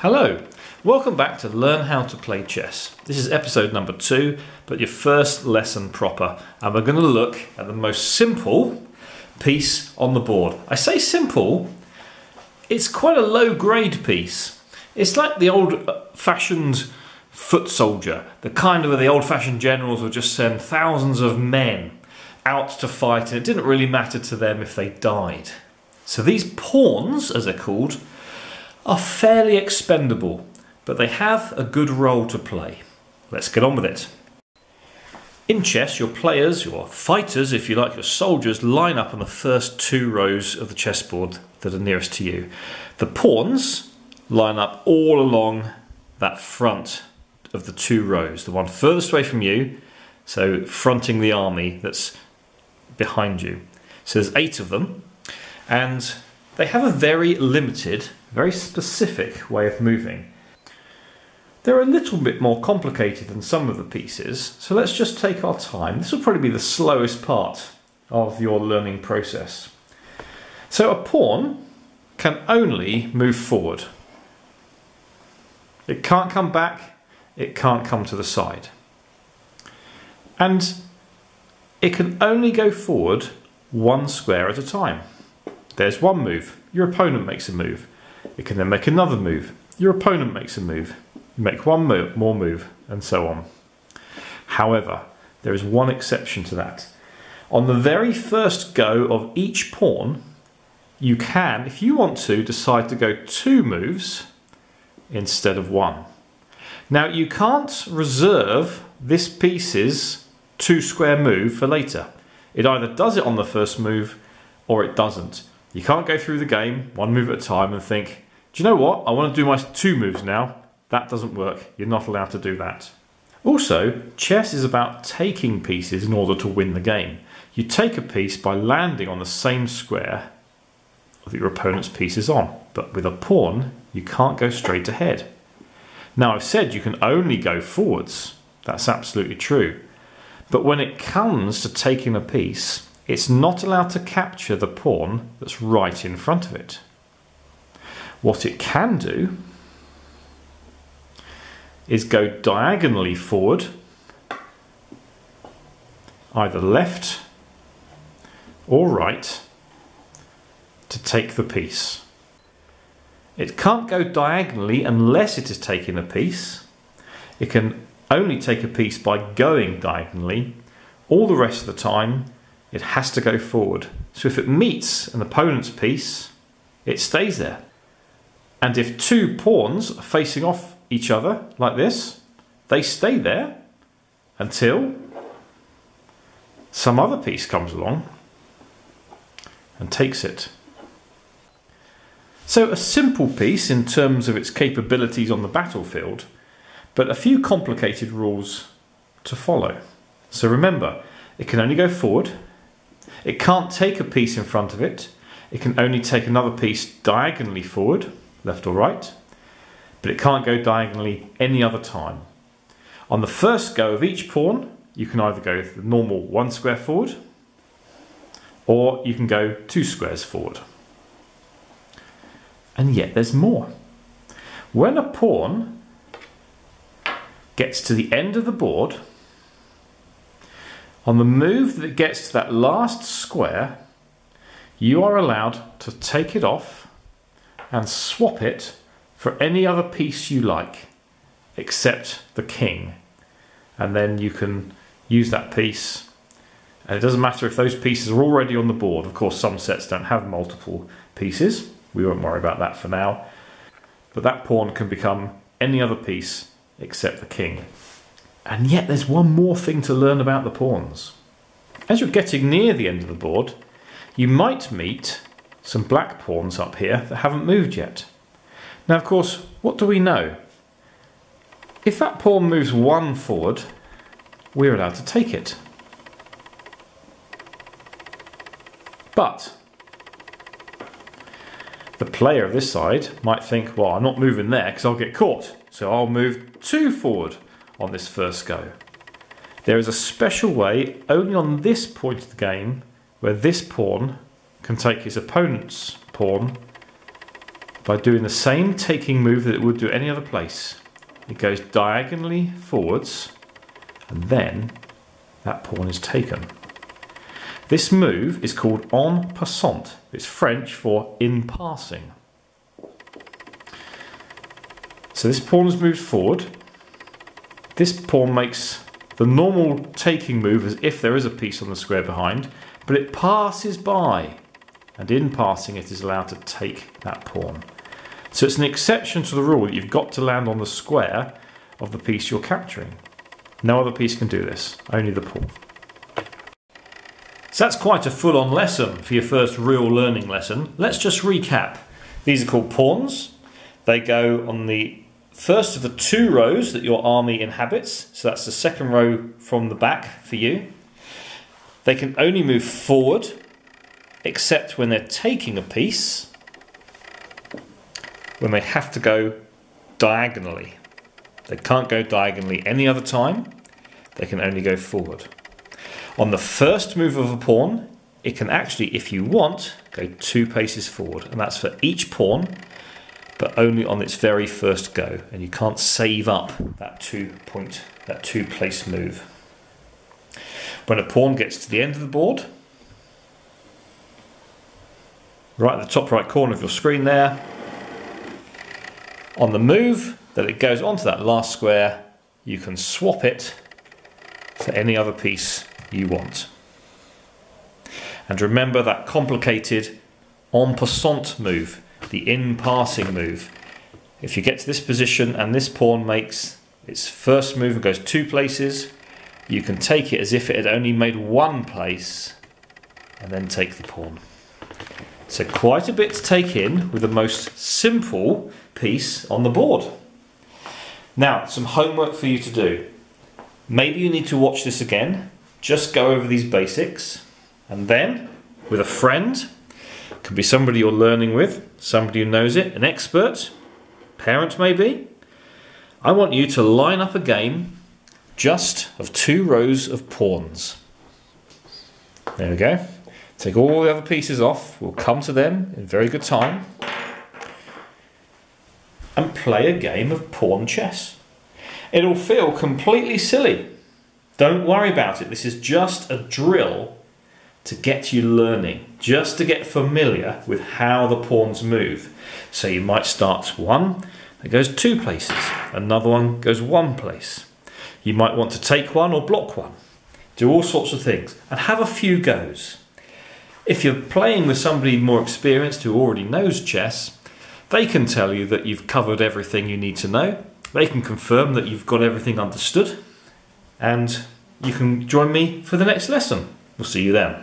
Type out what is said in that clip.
Hello, welcome back to Learn How to Play Chess. This is episode number 2, but your first lesson proper, and we're going to look at the most simple piece on the board. I say simple, it's quite a low grade piece. It's like the old-fashioned foot soldier, the kind where the old-fashioned generals would just send thousands of men out to fight, and it didn't really matter to them if they died. So these pawns, as they're called, are fairly expendable, but they have a good role to play. Let's get on with it. In chess, your players, your fighters, if you like, your soldiers, line up on the first 2 rows of the chessboard that are nearest to you. The pawns line up all along that front of the 2 rows, the one furthest away from you, so fronting the army that's behind you. So there's 8 of them, and they have a very limited, very specific way of moving. They're a little bit more complicated than some of the pieces, so let's just take our time. This will probably be the slowest part of your learning process. So a pawn can only move forward. It can't come back, it can't come to the side. And it can only go forward 1 square at a time. There's one move, your opponent makes a move. It can then make another move, your opponent makes a move. You make one more move, and so on. However, there is one exception to that. On the very first go of each pawn, you can, if you want to, decide to go 2 moves instead of 1. Now, you can't reserve this piece's 2 square move for later. It either does it on the first move or it doesn't. You can't go through the game 1 move at a time and think, do you know what, I want to do my 2 moves now. That doesn't work. You're not allowed to do that. Also, chess is about taking pieces in order to win the game. You take a piece by landing on the same square that your opponent's piece is on. But with a pawn, you can't go straight ahead. Now, I've said you can only go forwards. That's absolutely true. But when it comes to taking a piece, it's not allowed to capture the pawn that's right in front of it. What it can do is go diagonally forward, either left or right, to take the piece. It can't go diagonally unless it is taking a piece. It can only take a piece by going diagonally. All the rest of the time, it has to go forward. So if it meets an opponent's piece, it stays there. And if 2 pawns are facing off each other like this, they stay there until some other piece comes along and takes it. So a simple piece in terms of its capabilities on the battlefield, but a few complicated rules to follow. So remember, it can only go forward, it can't take a piece in front of it, it can only take another piece diagonally forward, left or right, but it can't go diagonally any other time. On the first go of each pawn, you can either go the normal 1 square forward, or you can go 2 squares forward. And yet there's more. When a pawn gets to the end of the board, on the move that it gets to that last square, you are allowed to take it off and swap it for any other piece you like, except the king. And then you can use that piece. And it doesn't matter if those pieces are already on the board. Of course, some sets don't have multiple pieces. We won't worry about that for now. But that pawn can become any other piece except the king. And yet there's one more thing to learn about the pawns. As you're getting near the end of the board, you might meet some black pawns up here that haven't moved yet. Now, of course, what do we know? If that pawn moves 1 forward, we're allowed to take it. But the player of this side might think, well, I'm not moving there because I'll get caught. So I'll move 2 forward on this first go. There is a special way, only on this point of the game, where this pawn can take his opponent's pawn by doing the same taking move that it would do any other place. It goes diagonally forwards, and then that pawn is taken. This move is called en passant. It's French for in passing. So this pawn has moved forward. This pawn makes the normal taking move as if there is a piece on the square behind, but it passes by, and in passing it is allowed to take that pawn. So it's an exception to the rule that you've got to land on the square of the piece you're capturing. No other piece can do this, only the pawn. So that's quite a full-on lesson for your first real learning lesson. Let's just recap. These are called pawns. They go on the first of the 2 rows that your army inhabits. So that's the second row from the back for you. They can only move forward, except when they're taking a piece, when they have to go diagonally. They can't go diagonally any other time. They can only go forward. On the first move of a pawn, it can actually, if you want, go 2 paces forward. And that's for each pawn, but only on its very first go. And you can't save up that 2-place move. When a pawn gets to the end of the board, right at the top right corner of your screen there, on the move that it goes onto that last square, you can swap it for any other piece you want. And remember that complicated en passant move, the in passing move. If you get to this position and this pawn makes its first move and goes 2 places, you can take it as if it had only made 1 place and then take the pawn. So quite a bit to take in with the most simple piece on the board. Now, some homework for you to do. Maybe you need to watch this again. Just go over these basics, and then with a friend, could be somebody you're learning with, somebody who knows it, an expert, parent maybe. I want you to line up a game just of 2 rows of pawns. There we go. Take all the other pieces off. We'll come to them in very good time. And play a game of pawn chess. It'll feel completely silly. Don't worry about it. This is just a drill to get you learning, just to get familiar with how the pawns move. So you might start one that goes 2 places, another one goes 1 place. You might want to take one or block one, do all sorts of things, and have a few goes. If you're playing with somebody more experienced who already knows chess, they can tell you that you've covered everything you need to know. They can confirm that you've got everything understood. And you can join me for the next lesson. We'll see you then.